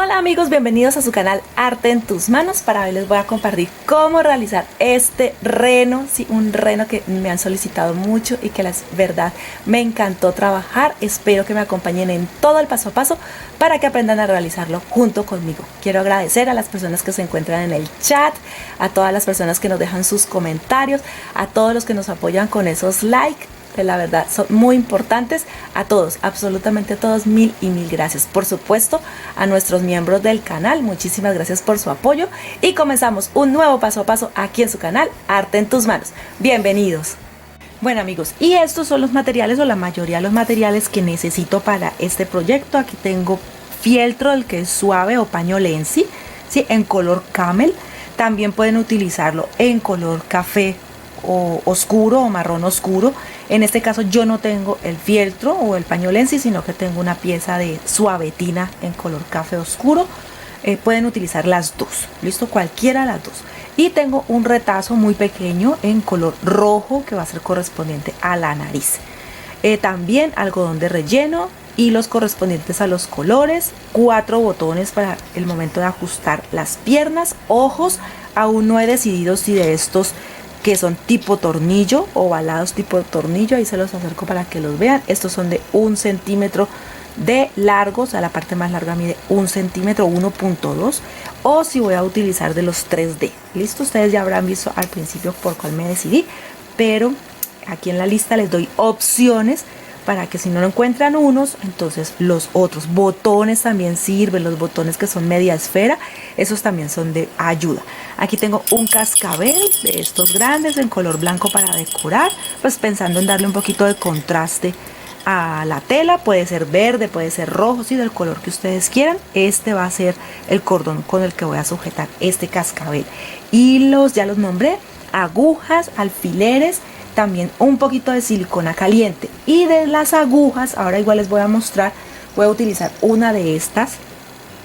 Hola amigos, bienvenidos a su canal Arte en tus manos. Para hoy les voy a compartir cómo realizar este reno, sí, un reno que me han solicitado mucho y que la verdad me encantó trabajar. Espero que me acompañen en todo el paso a paso para que aprendan a realizarlo junto conmigo. Quiero agradecer a las personas que se encuentran en el chat, a todas las personas que nos dejan sus comentarios, a todos los que nos apoyan con esos likes. Que la verdad son muy importantes. A todos, absolutamente a todos, mil y mil gracias. Por supuesto, a nuestros miembros del canal, muchísimas gracias por su apoyo y comenzamos un nuevo paso a paso aquí en su canal Arte en tus manos. Bienvenidos. Bueno amigos, y estos son los materiales o la mayoría de los materiales que necesito para este proyecto. Aquí tengo fieltro, el que es suave, o paño Lenzi, ¿sí? En color camel. También pueden utilizarlo en color café o oscuro o marrón oscuro. En este caso yo no tengo el fieltro o el paño Lenzi, sino que tengo una pieza de suavetina en color café oscuro. Pueden utilizar las dos, listo, cualquiera de las dos. Y tengo un retazo muy pequeño en color rojo que va a ser correspondiente a la nariz. También algodón de relleno y los correspondientes a los colores, 4 botones para el momento de ajustar las piernas, ojos. Aún no he decidido si de estos que son tipo tornillo, ovalados tipo tornillo, ahí se los acerco para que los vean. Estos son de 1 centímetro de largo, o sea la parte más larga mide 1 centímetro, 1.2, o si voy a utilizar de los 3D. Listo, ustedes ya habrán visto al principio por cuál me decidí, pero aquí en la lista les doy opciones para que si no encuentran unos, entonces los otros. Botones también sirven, los botones que son media esfera, esos también son de ayuda. Aquí tengo un cascabel de estos grandes en color blanco para decorar, pues pensando en darle un poquito de contraste a la tela. Puede ser verde, puede ser rojo, sí, del color que ustedes quieran. Este va a ser el cordón con el que voy a sujetar este cascabel. Hilos, ya los nombré, agujas, alfileres, también un poquito de silicona caliente. Y de las agujas, ahora igual les voy a mostrar, voy a utilizar una de estas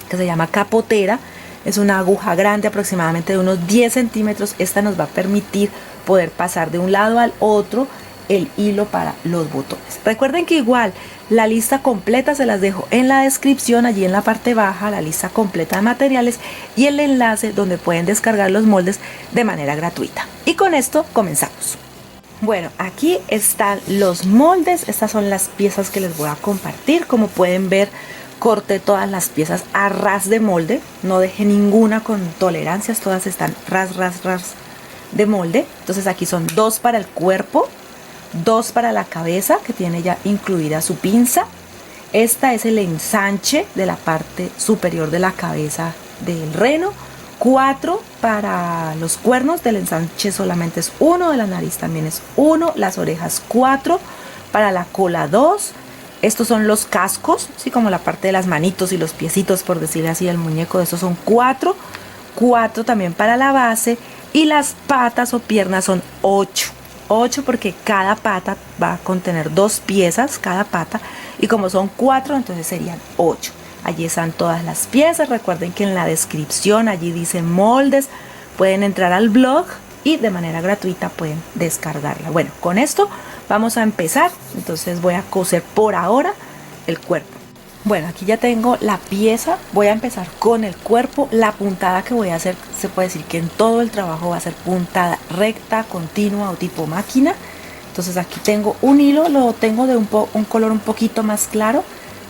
que se llama capotera. Es una aguja grande, aproximadamente de unos 10 centímetros. Esta nos va a permitir poder pasar de un lado al otro el hilo para los botones. Recuerden que igual la lista completa se las dejo en la descripción, allí en la parte baja, la lista completa de materiales y el enlace donde pueden descargar los moldes de manera gratuita. Y con esto comenzamos. Bueno, aquí están los moldes. Estas son las piezas que les voy a compartir. Como pueden ver, corté todas las piezas a ras de molde. No dejé ninguna con tolerancias. Todas están ras de molde. Entonces aquí son 2 para el cuerpo, 2 para la cabeza, que tiene ya incluida su pinza. Esta es el ensanche de la parte superior de la cabeza del reno. 4 para los cuernos, del ensanche solamente es 1, de la nariz también es 1, las orejas 4, para la cola 2. Estos son los cascos, así como la parte de las manitos y los piecitos, por decirle así, del muñeco. Estos son 4, 4 también para la base, y las patas o piernas son 8. 8 porque cada pata va a contener 2 piezas, cada pata, y como son 4, entonces serían 8. Allí están todas las piezas. Recuerden que en la descripción allí dice moldes. Pueden entrar al blog y de manera gratuita pueden descargarla. Bueno, con esto vamos a empezar. Entonces voy a coser por ahora el cuerpo. Bueno, aquí ya tengo la pieza. Voy a empezar con el cuerpo. La puntada que voy a hacer, se puede decir que en todo el trabajo va a ser puntada recta, continua o tipo máquina. Entonces aquí tengo un hilo, lo tengo de un color un poquito más claro,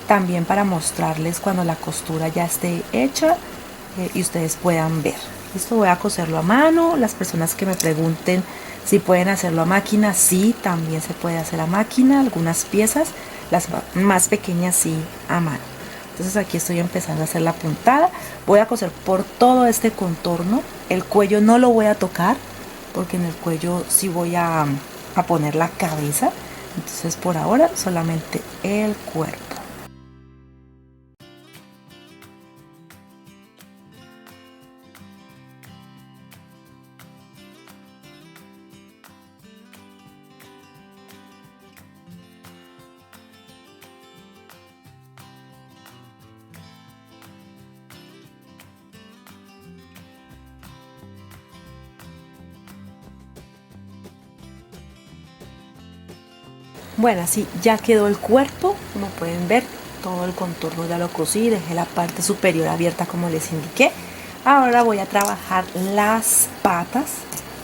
también para mostrarles cuando la costura ya esté hecha y ustedes puedan ver. Esto voy a coserlo a mano. Las personas que me pregunten si pueden hacerlo a máquina, sí, también se puede hacer a máquina. Algunas piezas, las más pequeñas, sí, a mano. Entonces aquí estoy empezando a hacer la puntada. Voy a coser por todo este contorno. El cuello no lo voy a tocar porque en el cuello sí voy a poner la cabeza. Entonces por ahora solamente el cuerpo. Bueno, así ya quedó el cuerpo. Como pueden ver, todo el contorno ya lo cosí, dejé la parte superior abierta como les indiqué. Ahora voy a trabajar las patas,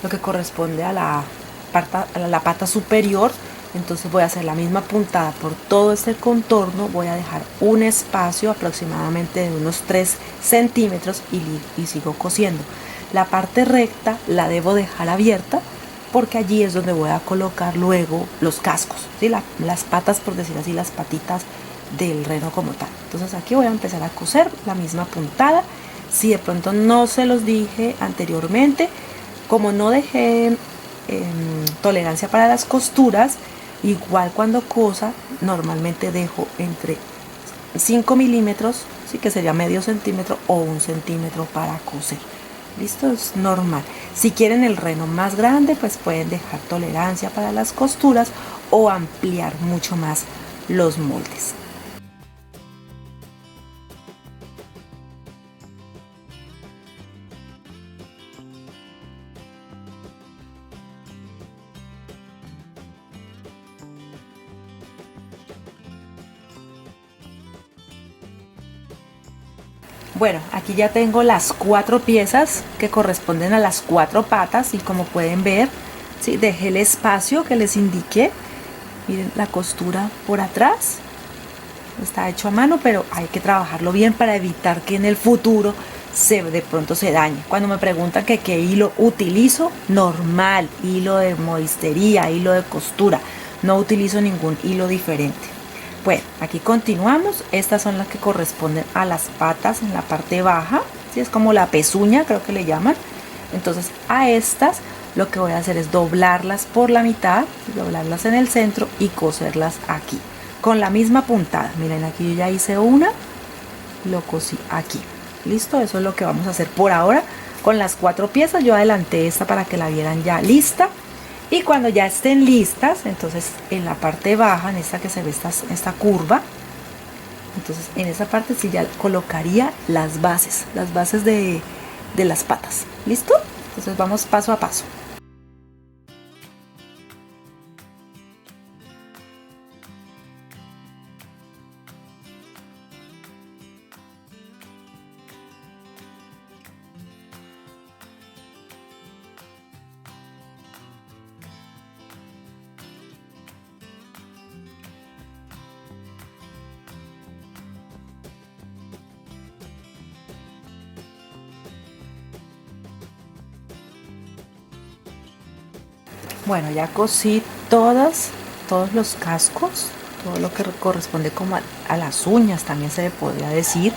lo que corresponde a la pata superior. Entonces voy a hacer la misma puntada por todo este contorno, voy a dejar un espacio aproximadamente de unos 3 centímetros y sigo cosiendo. La parte recta la debo dejar abierta porque allí es donde voy a colocar luego los cascos, ¿sí? Las patas, por decir así, las patitas del reno como tal. Entonces aquí voy a empezar a coser la misma puntada. Si de pronto no se los dije anteriormente, como no dejé tolerancia para las costuras, igual cuando cosa normalmente dejo entre 5 milímetros, sí, que sería medio centímetro o 1 centímetro para coser. Listo, es normal. Si quieren el reno más grande, pues pueden dejar tolerancia para las costuras o ampliar mucho más los moldes. Bueno, aquí ya tengo las 4 piezas que corresponden a las 4 patas y como pueden ver, ¿sí? Dejé el espacio que les indiqué. Miren la costura por atrás. Está hecho a mano, pero hay que trabajarlo bien para evitar que en el futuro de pronto se dañe. Cuando me preguntan que qué hilo utilizo, normal, hilo de modistería, hilo de costura. No utilizo ningún hilo diferente. Bueno, aquí continuamos. Estas son las que corresponden a las patas en la parte baja, ¿sí? Es como la pezuña, creo que le llaman. Entonces a estas lo que voy a hacer es doblarlas por la mitad, doblarlas en el centro y coserlas aquí con la misma puntada. Miren, aquí yo ya hice una, lo cosí aquí. Listo, eso es lo que vamos a hacer por ahora con las 4 piezas. Yo adelanté esta para que la vieran ya lista. Y cuando ya estén listas, entonces en la parte baja, en esta que se ve esta curva, entonces en esa parte sí ya colocaría las bases de las patas. ¿Listo? Entonces vamos paso a paso. Bueno, ya cosí todos los cascos, todo lo que corresponde como a las uñas, también se le podría decir,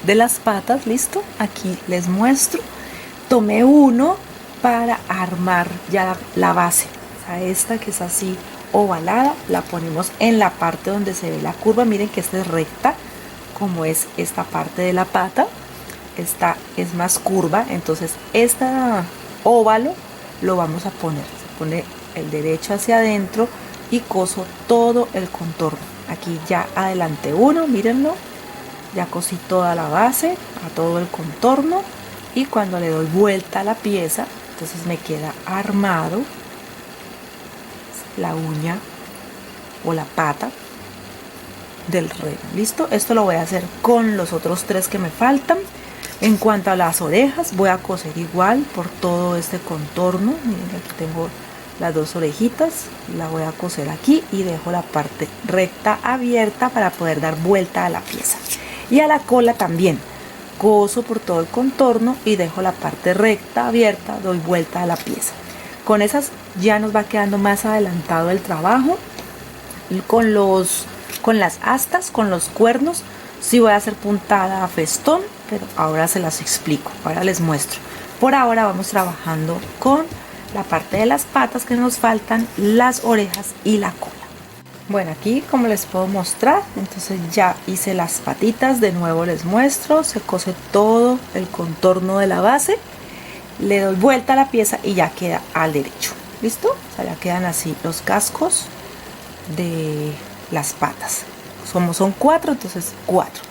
de las patas. Listo, aquí les muestro. Tomé uno para armar ya la base. O sea, esta que es así ovalada, la ponemos en la parte donde se ve la curva. Miren que esta es recta, como es esta parte de la pata. Esta es más curva, entonces este óvalo lo vamos a poner. Se pone el derecho hacia adentro y coso todo el contorno. Aquí ya adelanté uno, mírenlo, ya cosí toda la base a todo el contorno y cuando le doy vuelta a la pieza, entonces me queda armado la uña o la pata del reno. Listo, esto lo voy a hacer con los otros 3 que me faltan. En cuanto a las orejas, voy a coser igual por todo este contorno. Miren, aquí tengo las 2 orejitas, la voy a coser aquí y dejo la parte recta abierta para poder dar vuelta a la pieza. Y a la cola también coso por todo el contorno y dejo la parte recta abierta, doy vuelta a la pieza. Con esas ya nos va quedando más adelantado el trabajo. Con las astas, con los cuernos, sí voy a hacer puntada a festón, pero ahora se las explico, ahora les muestro. Por ahora vamos trabajando con la parte de las patas que nos faltan, las orejas y la cola. Bueno, aquí como les puedo mostrar, entonces ya hice las patitas, de nuevo les muestro, se cose todo el contorno de la base, le doy vuelta a la pieza y ya queda al derecho. ¿Listo? O sea, ya quedan así los cascos de las patas. Son 4, entonces 4.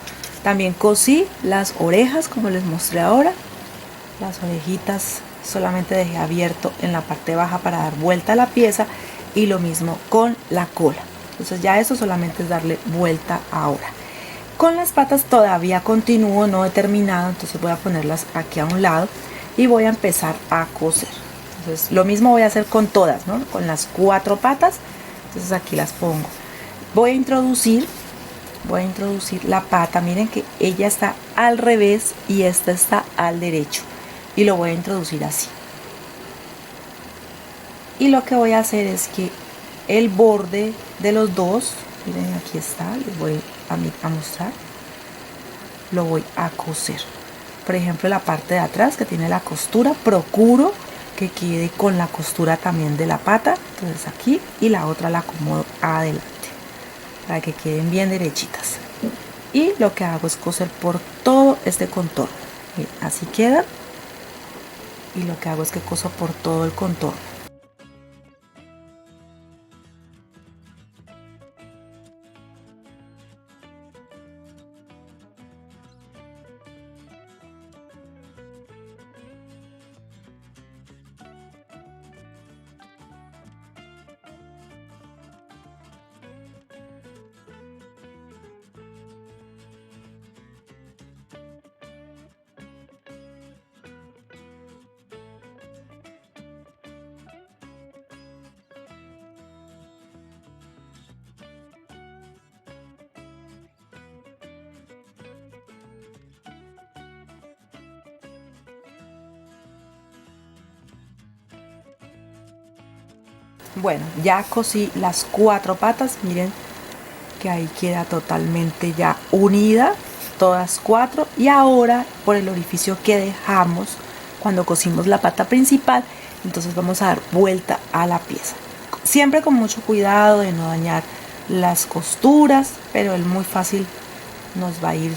También cosí las orejas como les mostré ahora. Las orejitas solamente dejé abierto en la parte baja para dar vuelta a la pieza y lo mismo con la cola. Entonces ya eso solamente es darle vuelta ahora. Con las patas todavía continúo, no he terminado, entonces voy a ponerlas aquí a un lado y voy a empezar a coser. Entonces lo mismo voy a hacer con todas, ¿no? Con las 4 patas, entonces aquí las pongo. Voy a introducir la pata. Miren que ella está al revés y esta está al derecho, y lo voy a introducir así. Y lo que voy a hacer es que el borde de los dos, miren, aquí está, les voy a mostrar, lo voy a coser. Por ejemplo, la parte de atrás que tiene la costura, procuro que quede con la costura también de la pata, entonces aquí, y la otra la acomodo adelante para que queden bien derechitas. Y lo que hago es coser por todo este contorno. Miren, así queda, y lo que hago es que coso por todo el contorno. Bueno, ya cosí las 4 patas, miren que ahí queda totalmente ya unida, todas 4, y ahora por el orificio que dejamos cuando cosimos la pata principal, entonces vamos a dar vuelta a la pieza, siempre con mucho cuidado de no dañar las costuras, pero es muy fácil, nos va a ir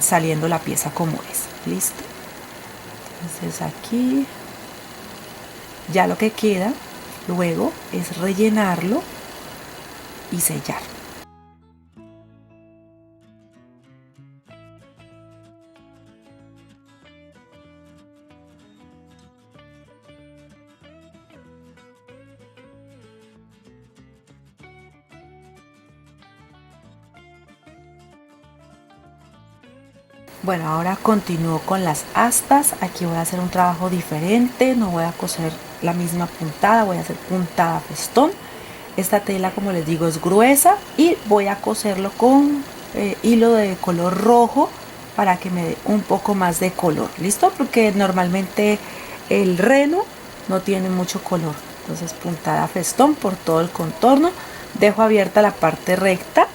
saliendo la pieza como es. Listo, entonces aquí ya lo que queda luego es rellenarlo y sellar. Bueno, ahora continúo con las astas. Aquí voy a hacer un trabajo diferente, no voy a coser la misma puntada, voy a hacer puntada festón. Esta tela, como les digo, es gruesa y voy a coserlo con hilo de color rojo para que me dé un poco más de color. ¿Listo? Porque normalmente el reno no tiene mucho color. Entonces puntada festón por todo el contorno. Dejo abierta la parte recta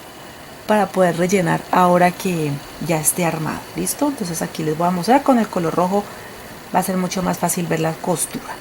para poder rellenar ahora que ya esté armado. ¿Listo? Entonces aquí les voy a mostrar con el color rojo, va a ser mucho más fácil ver la costura.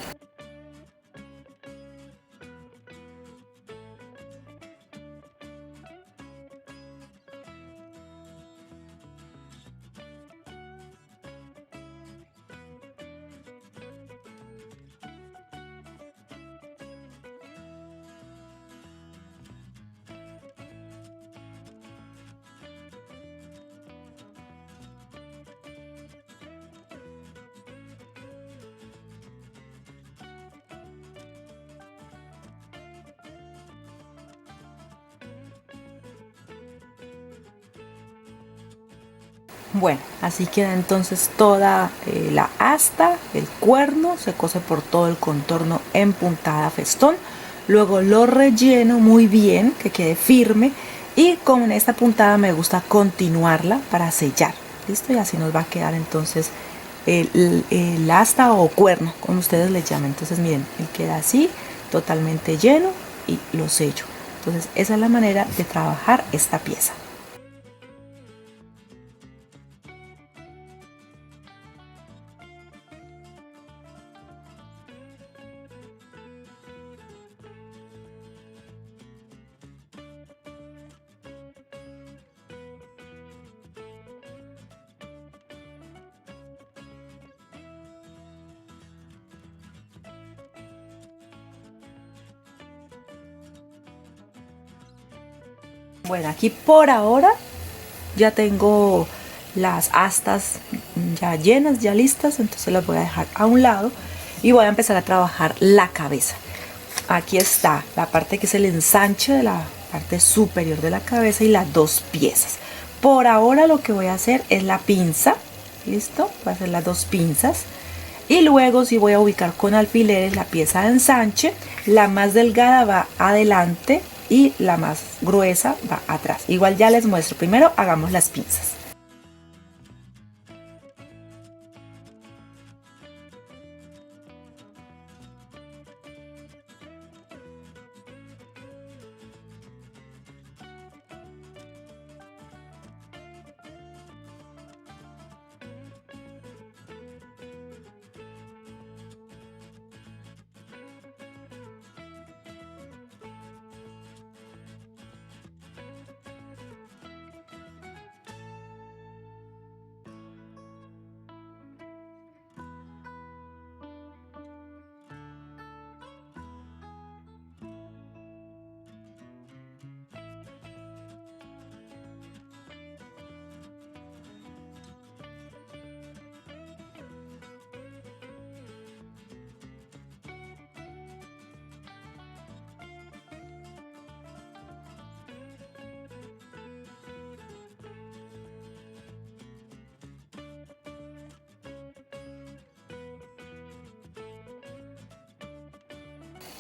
Bueno, así queda entonces toda la asta, el cuerno, se cose por todo el contorno en puntada festón. Luego lo relleno muy bien, que quede firme, y con esta puntada me gusta continuarla para sellar. ¿Listo? Y así nos va a quedar entonces el asta o cuerno, como ustedes le llaman. Entonces miren, él queda así, totalmente lleno, y lo sello. Entonces esa es la manera de trabajar esta pieza. Bueno, aquí por ahora ya tengo las astas ya llenas, ya listas, entonces las voy a dejar a un lado y voy a empezar a trabajar la cabeza. Aquí está la parte que es el ensanche de la parte superior de la cabeza y las dos piezas. Por ahora lo que voy a hacer es la pinza. Listo, voy a hacer las dos pinzas. Y luego sí voy a ubicar con alfileres la pieza de ensanche. La más delgada va adelante y la más gruesa va atrás. Igual ya les muestro. Primero hagamos las pinzas.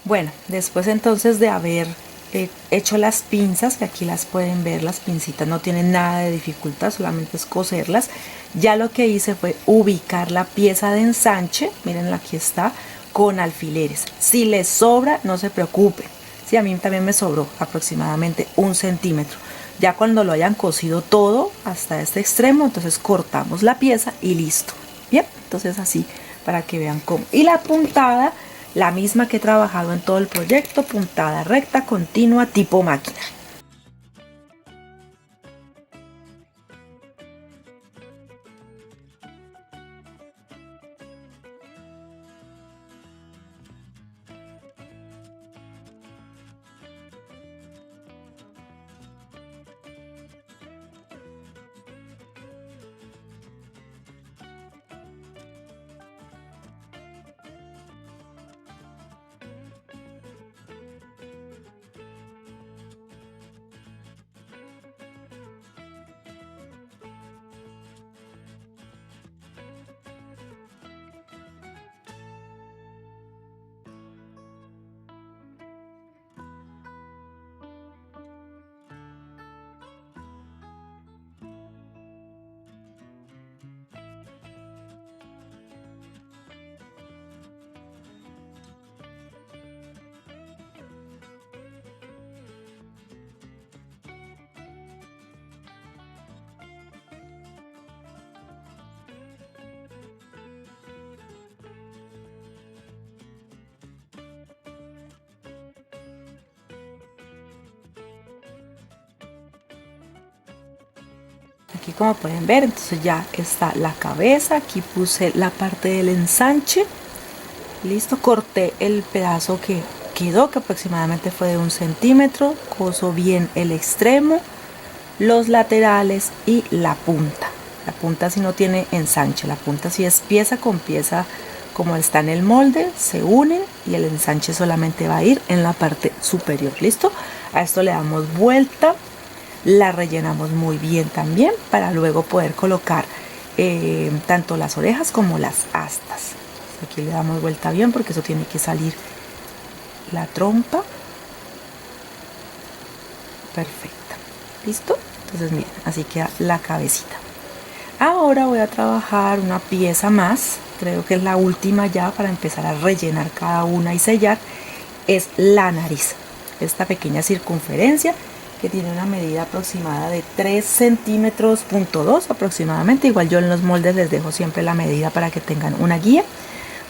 Bueno, después entonces de haber hecho las pinzas, que aquí las pueden ver, las pincitas no tienen nada de dificultad, solamente es coserlas. Ya lo que hice fue ubicar la pieza de ensanche, miren aquí está, con alfileres. Si les sobra, no se preocupen. Sí, a mí también me sobró aproximadamente 1 centímetro. Ya cuando lo hayan cosido todo hasta este extremo, entonces cortamos la pieza y listo. Bien, entonces así para que vean cómo. Y la puntada, la misma que he trabajado en todo el proyecto, puntada recta, continua, tipo máquina. Aquí como pueden ver, entonces ya está la cabeza. Aquí puse la parte del ensanche. Listo, corté el pedazo que quedó, que aproximadamente fue de 1 centímetro. Coso bien el extremo, los laterales y la punta. La punta si no tiene ensanche, la punta si es pieza con pieza como está en el molde, se unen y el ensanche solamente va a ir en la parte superior. Listo, a esto le damos vuelta, la rellenamos muy bien también para luego poder colocar tanto las orejas como las astas. Aquí le damos vuelta bien porque eso tiene que salir la trompa perfecta. ¿Listo? Entonces miren, así queda la cabecita. Ahora voy a trabajar una pieza más, creo que es la última ya para empezar a rellenar cada una y sellar. Es la nariz, esta pequeña circunferencia que tiene una medida aproximada de 3 centímetros punto 2 aproximadamente. Igual yo en los moldes les dejo siempre la medida para que tengan una guía.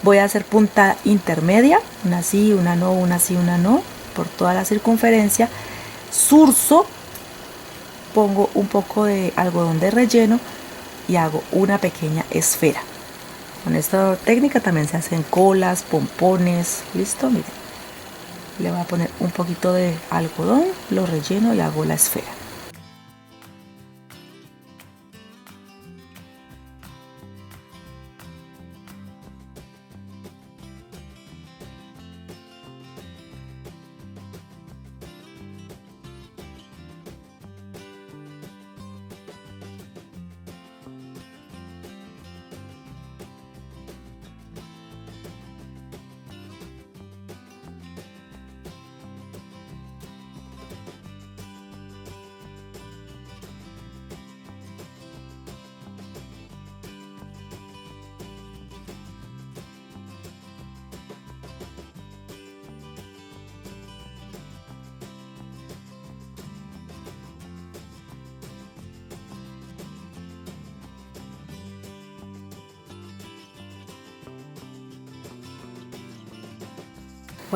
Voy a hacer puntada intermedia, una sí, una no, una sí, una no, por toda la circunferencia. Zurzo, pongo un poco de algodón de relleno y hago una pequeña esfera. Con esta técnica también se hacen colas, pompones. Listo, miren, le voy a poner un poquito de algodón, lo relleno y hago la esfera.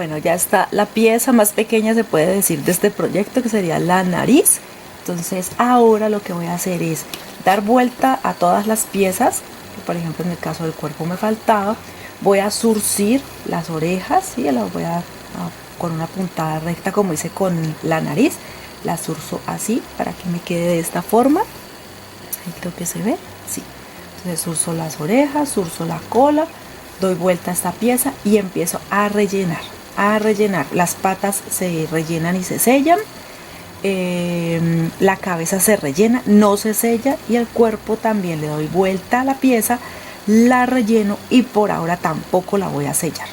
Bueno, ya está la pieza más pequeña, se puede decir, de este proyecto, que sería la nariz. Entonces ahora lo que voy a hacer es dar vuelta a todas las piezas, que por ejemplo en el caso del cuerpo me faltaba. Voy a zurcir las orejas, ¿sí? Las voy con una puntada recta como hice con la nariz. La zurzo así para que me quede de esta forma. Ahí creo que se ve, sí. Entonces zurzo las orejas, zurzo la cola, doy vuelta a esta pieza y empiezo a rellenar. Las patas se rellenan y se sellan. La cabeza se rellena, no se sella, y el cuerpo también le doy vuelta a la pieza, la relleno y por ahora tampoco la voy a sellar.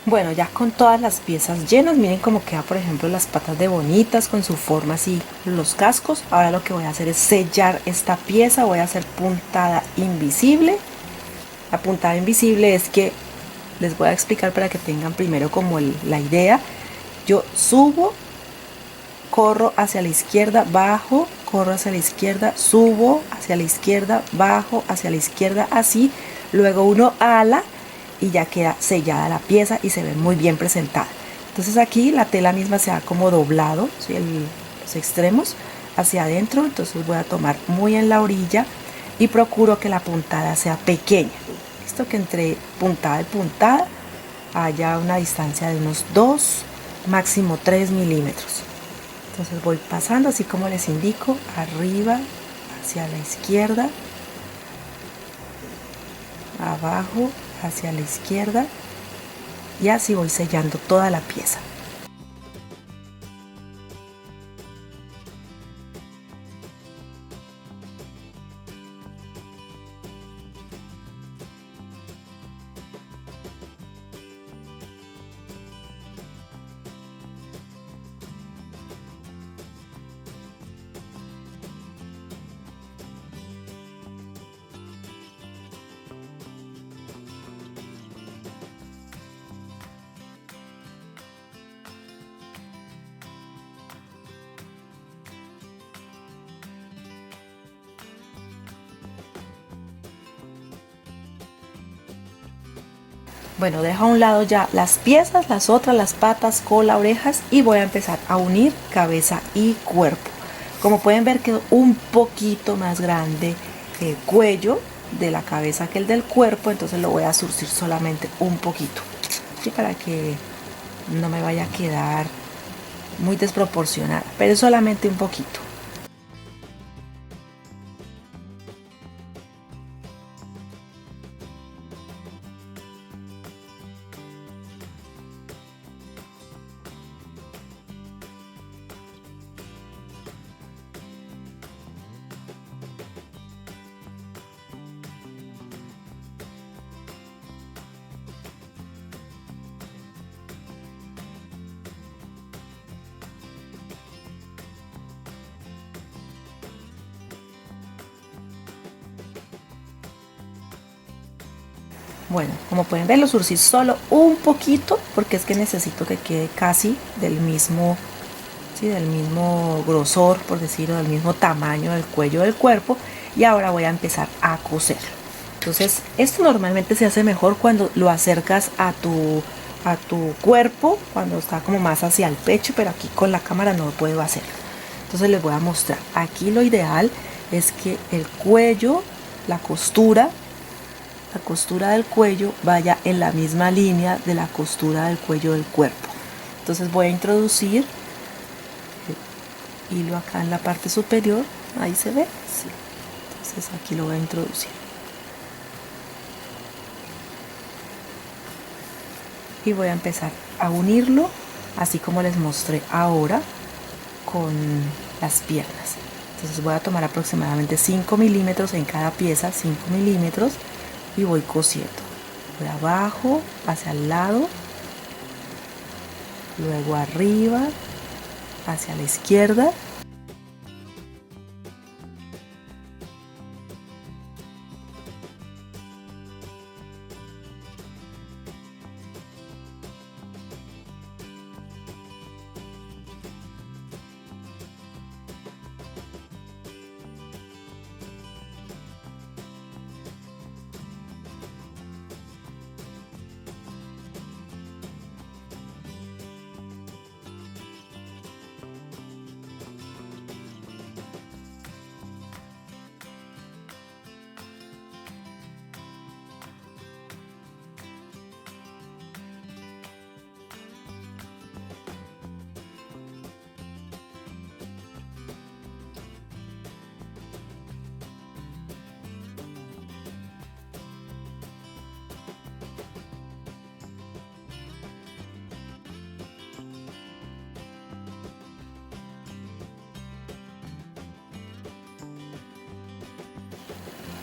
Bueno, ya con todas las piezas llenas, miren cómo queda por ejemplo las patas de bonitas con su forma así, los cascos. Ahora lo que voy a hacer es sellar esta pieza, voy a hacer puntada invisible. La puntada invisible es que, les voy a explicar para que tengan primero como la idea. Yo subo, corro hacia la izquierda, bajo, corro hacia la izquierda, subo hacia la izquierda, bajo hacia la izquierda, así. Luego uno ala y ya queda sellada la pieza y se ve muy bien presentada. Entonces aquí la tela misma se ha como doblado, ¿sí? Los extremos hacia adentro. Entonces voy a tomar muy en la orilla y procuro que la puntada sea pequeña. Listo, que entre puntada y puntada haya una distancia de unos 2, máximo 3 milímetros. Entonces voy pasando así como les indico, arriba, hacia la izquierda, abajo, hacia la izquierda, y así voy sellando toda la pieza. Bueno, dejo a un lado ya las piezas, las otras, las patas, cola, orejas, y voy a empezar a unir cabeza y cuerpo. Como pueden ver, quedó un poquito más grande el cuello de la cabeza que el del cuerpo, entonces lo voy a zurcir solamente un poquito, ¿sí? Para que no me vaya a quedar muy desproporcionada, pero solamente un poquito. Bueno, como pueden ver, lo zurcí solo un poquito porque es que necesito que quede casi del mismo, ¿sí? Del mismo grosor, por decirlo, del mismo tamaño del cuello del cuerpo. Y ahora voy a empezar a coser. Entonces, esto normalmente se hace mejor cuando lo acercas a tu cuerpo, cuando está como más hacia el pecho, pero aquí con la cámara no puedo hacerlo. Entonces les voy a mostrar. Aquí lo ideal es que el cuello, la costura del cuello vaya en la misma línea de la costura del cuello del cuerpo. Entonces voy a introducir el hilo acá en la parte superior, ahí se ve, sí. Entonces aquí lo voy a introducir y voy a empezar a unirlo así como les mostré ahora con las piernas. Entonces voy a tomar aproximadamente 5 milímetros en cada pieza, 5 milímetros, y voy cosiendo. De abajo hacia el lado, luego arriba, hacia la izquierda.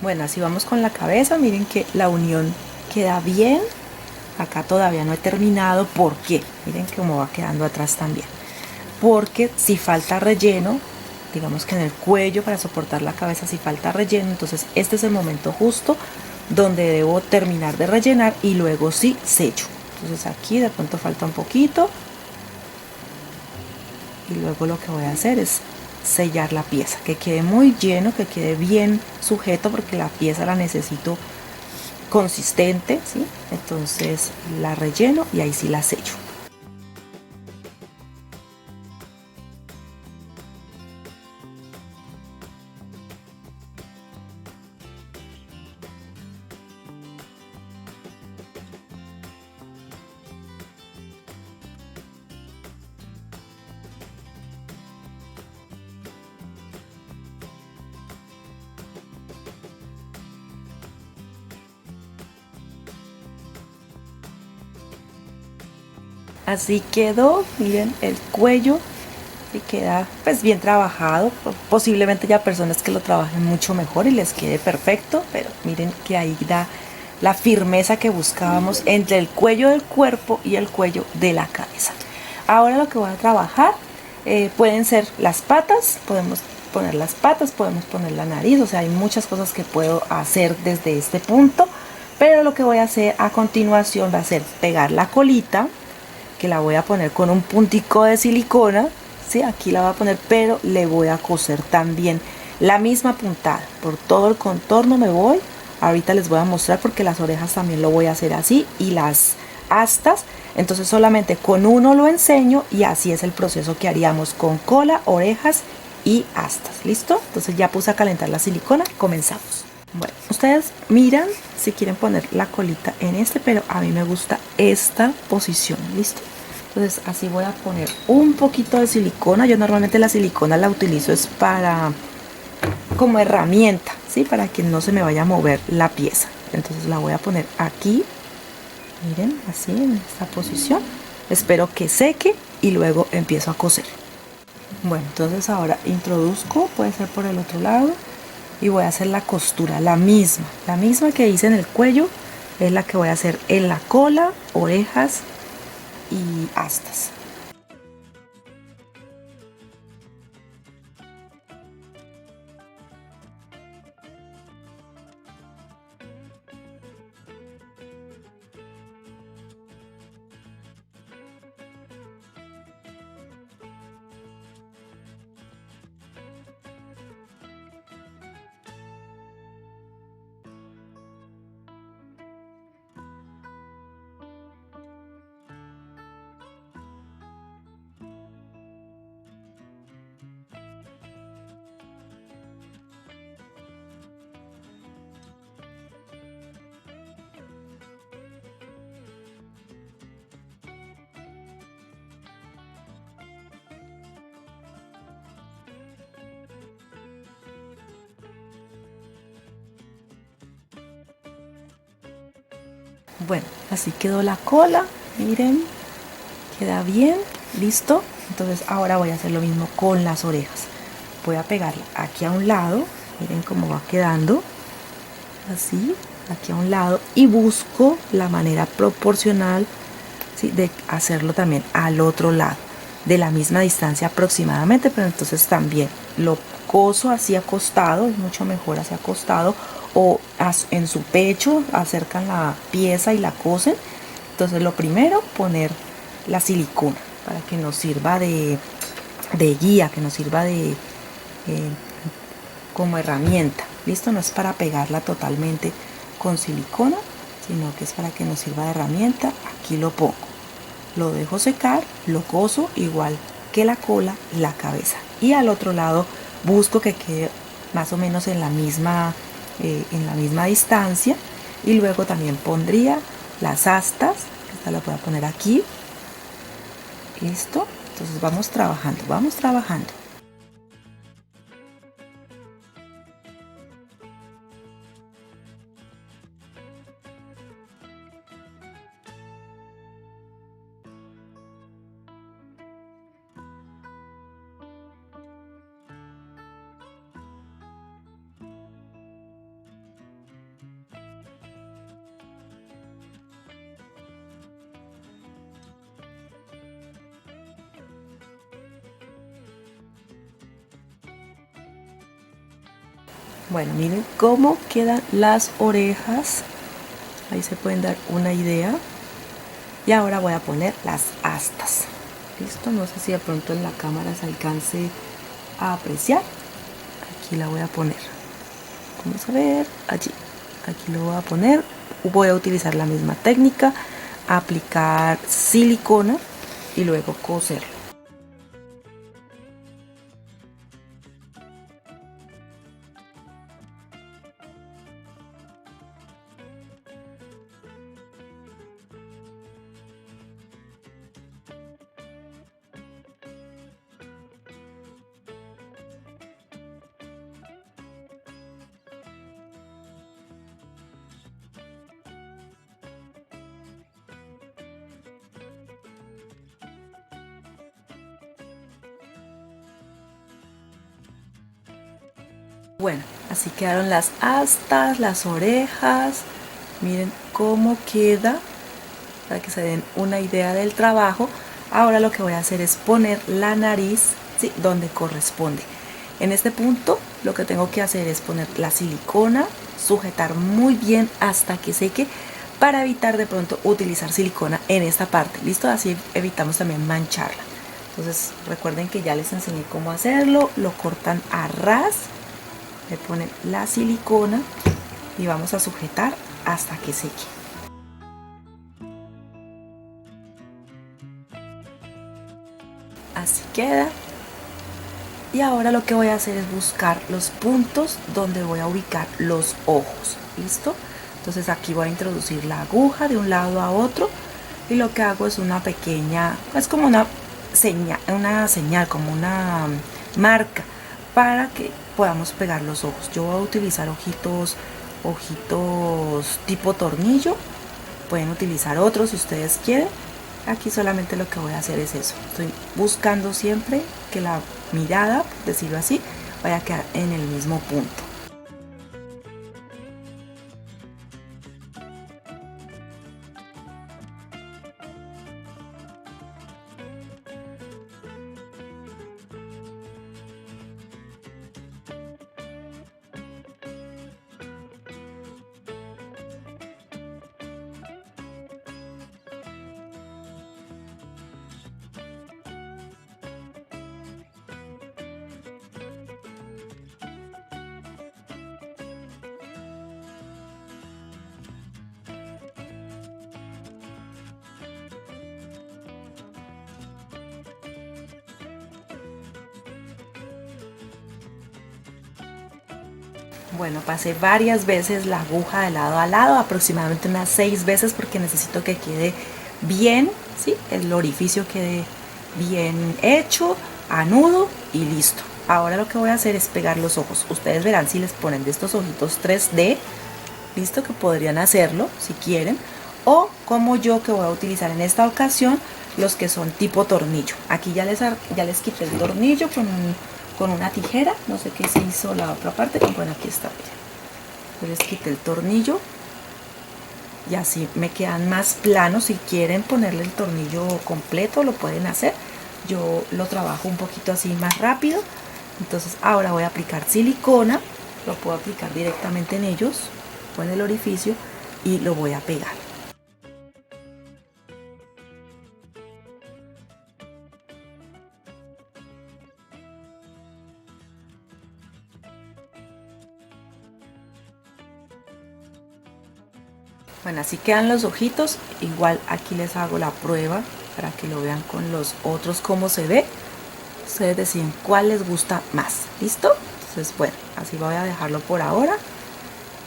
Bueno, así vamos con la cabeza. Miren que la unión queda bien. Acá todavía no he terminado. ¿Por qué? Miren cómo va quedando atrás también. Porque si falta relleno, digamos que en el cuello para soportar la cabeza si falta relleno, entonces este es el momento justo donde debo terminar de rellenar y luego sí sello. Entonces aquí de pronto falta un poquito. Y luego lo que voy a hacer es sellar la pieza, que quede muy lleno, que quede bien sujeto, porque la pieza la necesito consistente, ¿sí? Entonces la relleno y ahí sí la sello. Así quedó, miren el cuello y queda pues bien trabajado. Posiblemente ya personas que lo trabajen mucho mejor y les quede perfecto, pero miren que ahí da la firmeza que buscábamos entre el cuello del cuerpo y el cuello de la cabeza. Ahora lo que voy a trabajar pueden ser las patas, podemos poner las patas, podemos poner la nariz, o sea, hay muchas cosas que puedo hacer desde este punto, pero lo que voy a hacer a continuación va a ser pegar la colita, que la voy a poner con un puntico de silicona, ¿sí? Aquí la voy a poner, pero le voy a coser también la misma puntada por todo el contorno. Me voy, ahorita les voy a mostrar porque las orejas también lo voy a hacer así y las astas, entonces solamente con uno lo enseño y así es el proceso que haríamos con cola, orejas y astas. ¿Listo? Entonces ya puse a calentar la silicona, comenzamos. Bueno, ustedes miran si quieren poner la colita en este, pero a mí me gusta esta posición. ¿Listo? Entonces así voy a poner un poquito de silicona. Yo normalmente la silicona la utilizo es para como herramienta, ¿sí? Para que no se me vaya a mover la pieza. Entonces la voy a poner aquí, miren, así en esta posición. Espero que seque y luego empiezo a coser. Bueno, entonces ahora introduzco, puede ser por el otro lado, y voy a hacer la costura, la misma que hice en el cuello, es la que voy a hacer en la cola, orejas y astas. Bueno, así quedó la cola, miren, queda bien, listo. Entonces ahora voy a hacer lo mismo con las orejas. voy a pegar aquí a un lado, miren cómo va quedando, así, aquí a un lado, y busco la manera proporcional, ¿sí?, de hacerlo también al otro lado, de la misma distancia aproximadamente, pero entonces también lo coso así acostado, es mucho mejor así acostado, o en su pecho, acercan la pieza y la cosen. Entonces lo primero, poner la silicona para que nos sirva de guía, que nos sirva de como herramienta. Listo, no es para pegarla totalmente con silicona, sino que es para que nos sirva de herramienta. Aquí lo pongo, lo dejo secar, lo coso igual que la cola y la cabeza, y al otro lado busco que quede más o menos en la misma distancia, y luego también pondría las astas. Esta la voy a poner aquí. Listo, entonces vamos trabajando, vamos trabajando. Bueno, miren cómo quedan las orejas. Ahí se pueden dar una idea. Y ahora voy a poner las astas. Listo, no sé si de pronto en la cámara se alcance a apreciar. Aquí la voy a poner. Vamos a ver, allí. Aquí lo voy a poner. Voy a utilizar la misma técnica, aplicar silicona y luego coserlo. Bueno, así quedaron las astas, las orejas. Miren cómo queda, para que se den una idea del trabajo. Ahora lo que voy a hacer es poner la nariz, ¿sí?, donde corresponde. En este punto lo que tengo que hacer es poner la silicona, sujetar muy bien hasta que seque, para evitar de pronto utilizar silicona en esta parte. ¿Listo? Así evitamos también mancharla. Entonces recuerden que ya les enseñé cómo hacerlo. Lo cortan a ras, le ponen la silicona y vamos a sujetar hasta que seque. Así queda. Y ahora lo que voy a hacer es buscar los puntos donde voy a ubicar los ojos. ¿Listo? Entonces aquí voy a introducir la aguja de un lado a otro, y lo que hago es una pequeña, es como una señal, como una marca, para que podamos pegar los ojos. Yo voy a utilizar ojitos tipo tornillo. Pueden utilizar otros si ustedes quieren. Aquí solamente lo que voy a hacer es eso. Estoy buscando siempre que la mirada, por decirlo así, vaya a quedar en el mismo punto. Bueno, pasé varias veces la aguja de lado a lado, aproximadamente unas 6 veces, porque necesito que quede bien, ¿sí?, el orificio quede bien hecho, a nudo y listo. Ahora lo que voy a hacer es pegar los ojos. Ustedes verán si les ponen de estos ojitos 3D, listo, que podrían hacerlo si quieren, o como yo, que voy a utilizar en esta ocasión los que son tipo tornillo. Aquí ya les quité el tornillo con con una tijera, no sé qué se hizo la otra parte, bueno, aquí está, miren. Les quité el tornillo y así me quedan más planos. Si quieren ponerle el tornillo completo lo pueden hacer, yo lo trabajo un poquito así más rápido. Entonces ahora voy a aplicar silicona, lo puedo aplicar directamente en ellos o en el orificio y lo voy a pegar. Bueno, así quedan los ojitos. Igual aquí les hago la prueba para que lo vean con los otros cómo se ve. Ustedes deciden cuál les gusta más. ¿Listo? Entonces, bueno, así voy a dejarlo por ahora.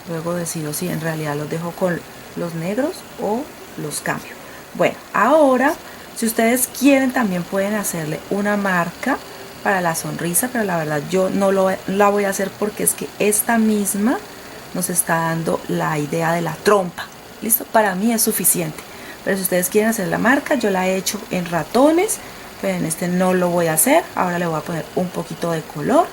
Luego decido si en realidad los dejo con los negros o los cambio. Bueno, ahora, si ustedes quieren, también pueden hacerle una marca para la sonrisa, pero la verdad yo no la voy a hacer porque es que esta misma nos está dando la idea de la trompa. ¿Listo? Para mí es suficiente. Pero si ustedes quieren hacer la marca, yo la he hecho en ratones, pero en este no lo voy a hacer. Ahora le voy a poner un poquito de color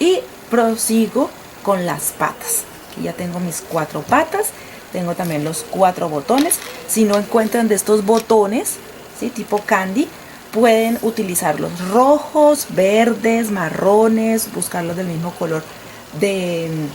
y prosigo con las patas. Aquí ya tengo mis 4 patas, tengo también los 4 botones. Si no encuentran de estos botones, ¿sí?, tipo candy, pueden utilizar los rojos, verdes, marrones, buscarlos del mismo color de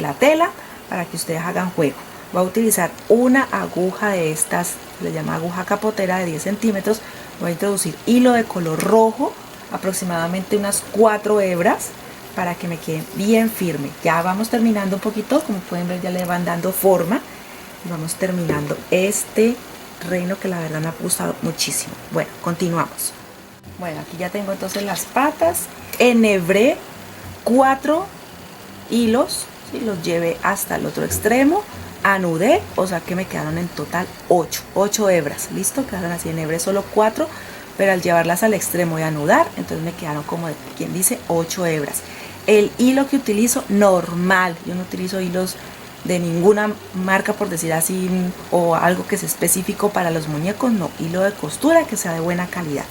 la tela para que ustedes hagan juego. Voy a utilizar una aguja de estas, se le llama aguja capotera, de 10 centímetros. Voy a introducir hilo de color rojo, aproximadamente unas 4 hebras, para que me queden bien firme. Ya vamos terminando un poquito, como pueden ver ya le van dando forma y vamos terminando este reno que la verdad me ha gustado muchísimo. Bueno, continuamos. Bueno, aquí ya tengo entonces las patas, enhebré 4 hilos, ¿sí?, los llevé hasta el otro extremo, anudé, o sea que me quedaron en total 8 hebras. Listo, quedaron así, enhebré solo 4, pero al llevarlas al extremo y anudar, entonces me quedaron como quien dice 8 hebras. El hilo que utilizo normal, yo no utilizo hilos de ninguna marca, por decir así, o algo que sea específico para los muñecos, no, hilo de costura que sea de buena calidad.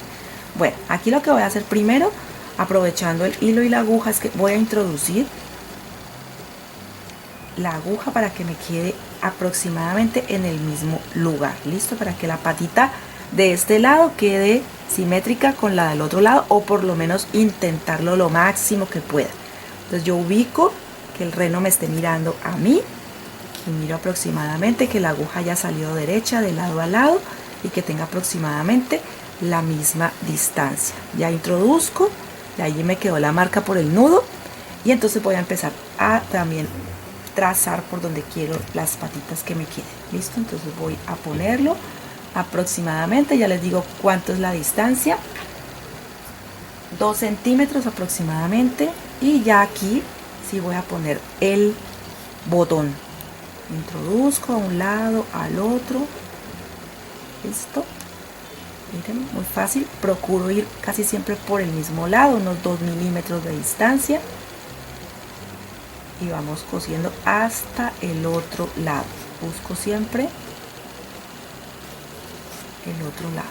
Bueno, aquí lo que voy a hacer primero, aprovechando el hilo y la aguja, es que voy a introducir la aguja para que me quede aproximadamente en el mismo lugar. Listo, para que la patita de este lado quede simétrica con la del otro lado, o por lo menos intentarlo lo máximo que pueda. Entonces yo ubico que el reno me esté mirando a mí y miro aproximadamente que la aguja haya salido derecha de lado a lado y que tenga aproximadamente la misma distancia. Ya introduzco y allí me quedó la marca por el nudo, y entonces voy a empezar a también trazar por donde quiero las patitas que me queden. Listo, entonces voy a ponerlo aproximadamente, ya les digo cuánto es la distancia, 2 centímetros aproximadamente, y ya aquí sí voy a poner el botón. Introduzco a un lado, al otro. Listo, miren, muy fácil. Procuro ir casi siempre por el mismo lado, unos 2 milímetros de distancia, y vamos cosiendo hasta el otro lado. Busco siempre el otro lado.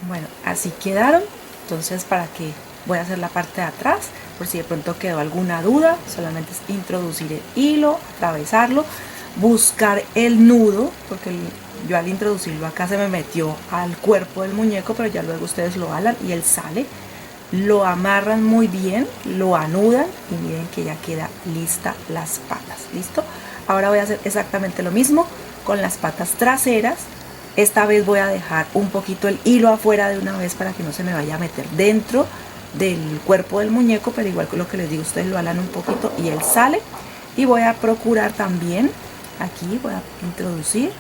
Bueno, así quedaron. Entonces, para que voy a hacer la parte de atrás, por si de pronto quedó alguna duda, solamente es introducir el hilo, atravesarlo, buscar el nudo, porque Yo al introducirlo acá se me metió al cuerpo del muñeco, pero ya luego ustedes lo alan y él sale. Lo amarran muy bien, lo anudan y miren que ya queda lista las patas. ¿Listo? Ahora voy a hacer exactamente lo mismo con las patas traseras. Esta vez voy a dejar un poquito el hilo afuera de una vez para que no se me vaya a meter dentro del cuerpo del muñeco, pero igual que lo que les digo, ustedes lo alan un poquito y él sale. Y voy a procurar también, aquí voy a introducir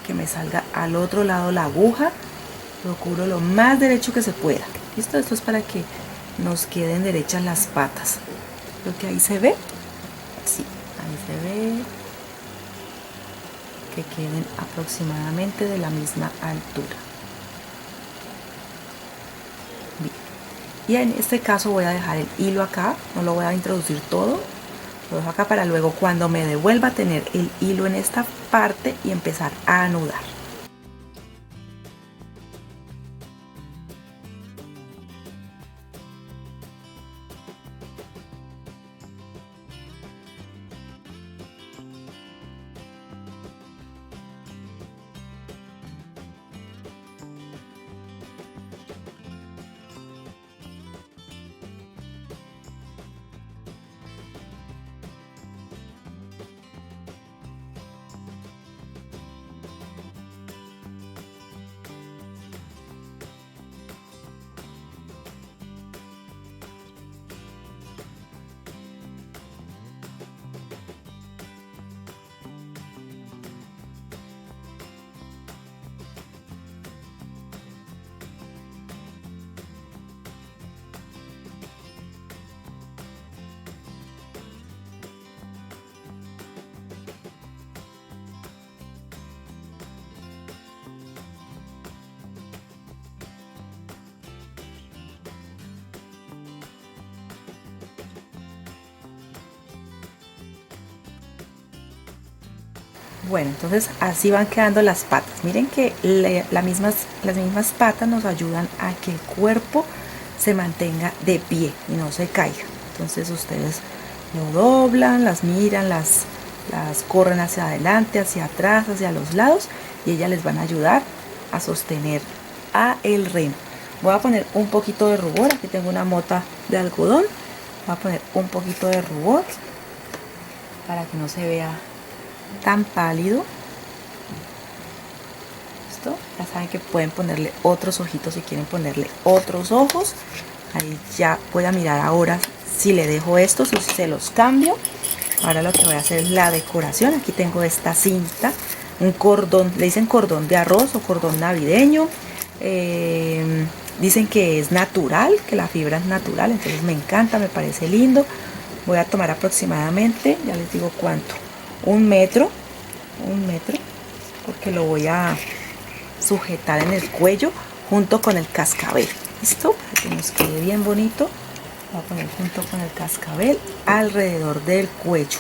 que me salga al otro lado la aguja. Procuro lo más derecho que se pueda. ¿Listo? Esto es para que nos queden derechas las patas. Creo que ahí se ve. Sí, ahí se ve. Que queden aproximadamente de la misma altura. Bien. Y en este caso voy a dejar el hilo acá. No lo voy a introducir todo. Lo dejo acá para luego cuando me devuelva tener el hilo en esta parte y empezar a anudar. Bueno, entonces así van quedando las patas. Miren que las mismas patas nos ayudan a que el cuerpo se mantenga de pie y no se caiga. Entonces ustedes lo doblan, las miran, las corren hacia adelante, hacia atrás, hacia los lados y ellas les van a ayudar a sostener a el reno. Voy a poner un poquito de rubor. Aquí tengo una mota de algodón. Voy a poner un poquito de rubor para que no se vea tan pálido. ¿Listo? Ya saben que pueden ponerle otros ojitos si quieren ponerle otros ojos. Ahí ya voy a mirar ahora si le dejo estos o si se los cambio. Ahora lo que voy a hacer es la decoración. Aquí tengo esta cinta, un cordón, le dicen cordón de arroz o cordón navideño. Dicen que es natural, que la fibra es natural, entonces me encanta, me parece lindo. Voy a tomar aproximadamente, ya les digo cuánto, un metro, porque lo voy a sujetar en el cuello junto con el cascabel. ¿Listo? Para que nos quede bien bonito. Voy a poner junto con el cascabel alrededor del cuello.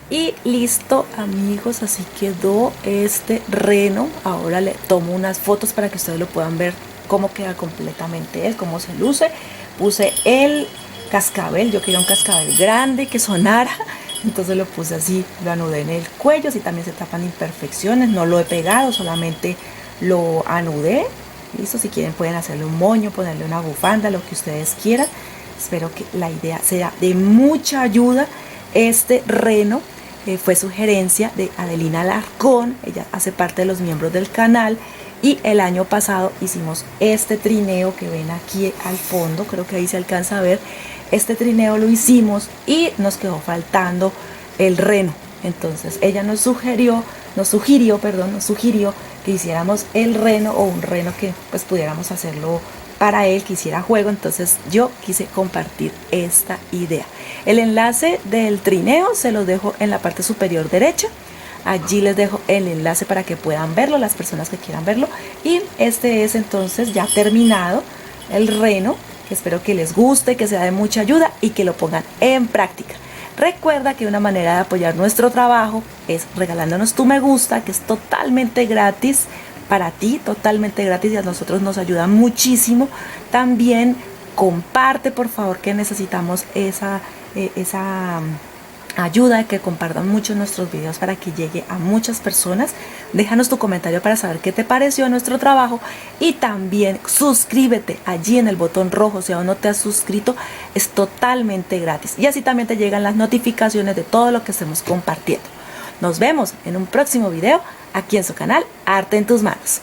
Y listo, amigos, así quedó este reno. Ahora le tomo unas fotos para que ustedes lo puedan ver cómo queda completamente él, cómo se luce. Puse el cascabel, yo quería un cascabel grande que sonara, entonces lo puse así, lo anudé en el cuello, así también se tapan imperfecciones. No lo he pegado, solamente lo anudé. Listo, si quieren pueden hacerle un moño, ponerle una bufanda, lo que ustedes quieran. Espero que la idea sea de mucha ayuda. Este reno fue sugerencia de Adelina Alarcón, ella hace parte de los miembros del canal, y el año pasado hicimos este trineo que ven aquí al fondo, creo que ahí se alcanza a ver. Este trineo lo hicimos y nos quedó faltando el reno, entonces ella nos sugirió que hiciéramos el reno, o un reno que pues pudiéramos hacerlo para él, que hiciera juego. Entonces yo quise compartir esta idea. El enlace del trineo se los dejo en la parte superior derecha. Allí les dejo el enlace para que puedan verlo, las personas que quieran verlo. Y este es entonces ya terminado el reno, que espero que les guste, que sea de mucha ayuda y que lo pongan en práctica. Recuerda que una manera de apoyar nuestro trabajo es regalándonos tu me gusta, que es totalmente gratis para ti, totalmente gratis, y a nosotros nos ayuda muchísimo. También comparte, por favor, que necesitamos esa ayuda de que compartan mucho nuestros videos para que llegue a muchas personas. Déjanos tu comentario para saber qué te pareció nuestro trabajo, y también suscríbete allí en el botón rojo si aún no te has suscrito, es totalmente gratis, y así también te llegan las notificaciones de todo lo que estemos compartiendo. Nos vemos en un próximo video aquí en su canal Arte en tus Manos.